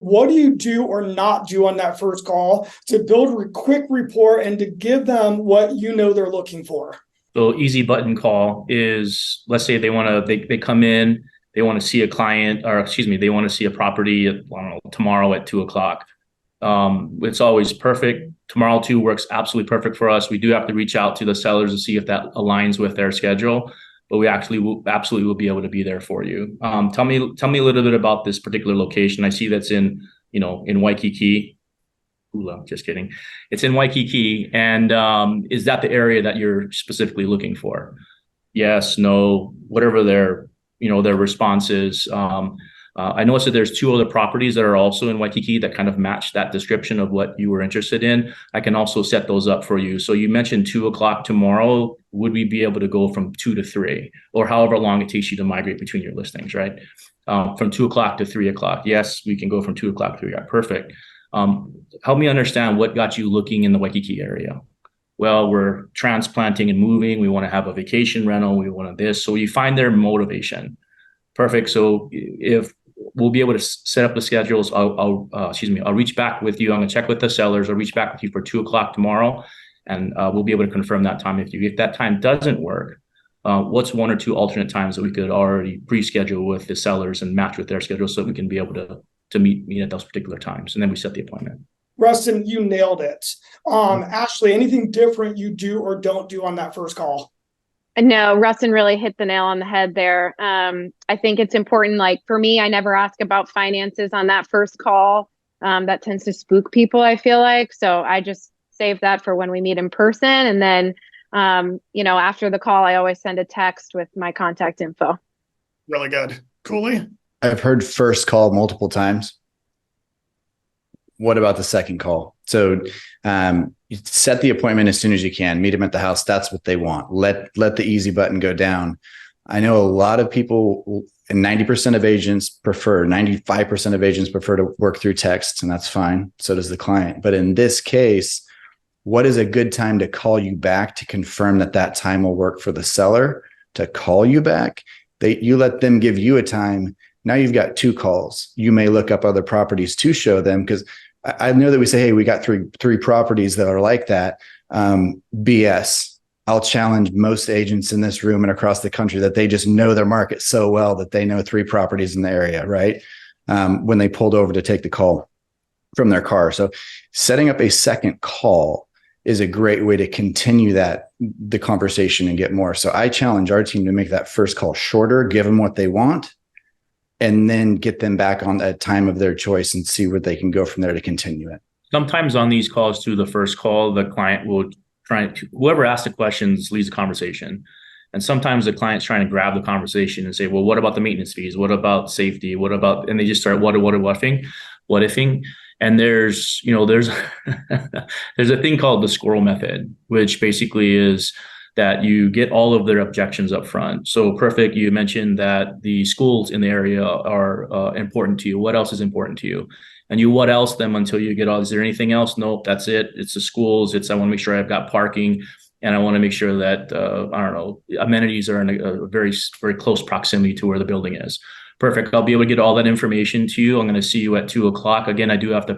What do you do or not do on that first call to build a quick rapport and to give them what you know they're looking for? So easy button call is, let's say they come in, they want to see a client, or excuse me, they want to see a property at, I don't know, tomorrow at 2 o'clock. It's always perfect. Tomorrow too works absolutely perfect for us. We do have to reach out to the sellers to see if that aligns with their schedule, but we absolutely will be able to be there for you. Tell me a little bit about this particular location. I see that's in Waikiki. Hula, just kidding. It's in Waikiki. And is that the area that you're specifically looking for? Yes, no, whatever their response is. I noticed that there's two other properties that are also in Waikiki that kind of match that description of what you were interested in. I can also set those up for you. So you mentioned 2 o'clock tomorrow. Would we be able to go from 2 to 3, or however long it takes you to migrate between your listings, right? From 2 o'clock to 3 o'clock. Yes, we can go from 2 o'clock to 3. Perfect. Help me understand what got you looking in the Waikiki area. Well, we're transplanting and moving. We want to have a vacation rental. We want this. So you find their motivation. Perfect. So if we'll be able to set up the schedules, I'll reach back with you. I'm going to check with the sellers. I'll reach back with you for 2 o'clock tomorrow, and we'll be able to confirm that time with you. If that time doesn't work, what's one or two alternate times that we could already pre-schedule with the sellers and match with their schedule so we can be able to meet at those particular times, and then we set the appointment. Rustin, you nailed it. Ashley, anything different you do or don't do on that first call? No, Rustin really hit the nail on the head there. I think it's important. Like for me, I never ask about finances on that first call. That tends to spook people, I feel like. So I just save that for when we meet in person. And then, after the call, I always send a text with my contact info. Really good. Cooley? I've heard first call multiple times. What about the second call? So you set the appointment as soon as you can, meet them at the house. That's what they want. Let the easy button go down. I know a lot of people, and 95% of agents prefer to work through text, and that's fine. So does the client. But in this case, what is a good time to call you back to confirm that time will work for the seller to call you back? You let them give you a time. Now you've got 2 calls. You may look up other properties to show them, because I know that we say, hey, we got three properties that are like that. BS. I'll challenge most agents in this room and across the country that they just know their market so well that they know 3 properties in the area, right? When they pulled over to take the call from their car. So setting up a second call is a great way to continue the conversation and get more. So I challenge our team to make that first call shorter, give them what they want, and then get them back on a time of their choice and see where they can go from there to continue it. Sometimes on these calls through the first call, the client will whoever asks the questions leads the conversation. And sometimes the client's trying to grab the conversation and say, well, what about the maintenance fees? What about safety? And they just start what ifing. And there's there's a thing called the squirrel method, which basically is that you get all of their objections up front. So perfect. You mentioned that the schools in the area are important to you. What else is important to you? And you what else them until you get all, is there anything else? Nope, that's it. It's the schools. I want to make sure I've got parking, and I want to make sure that, amenities are in a very, very close proximity to where the building is. Perfect. I'll be able to get all that information to you. I'm going to see you at 2 o'clock. Again, I do have to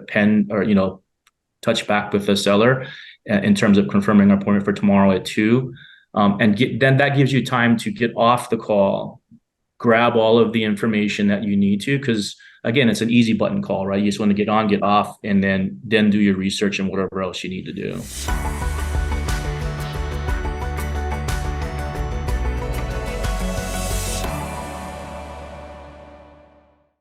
touch back with the seller in terms of confirming our appointment for tomorrow at 2. Then that gives you time to get off the call, grab all of the information that you need to, because again, it's an easy button call, right? You just want to get on, get off, and then do your research and whatever else you need to do.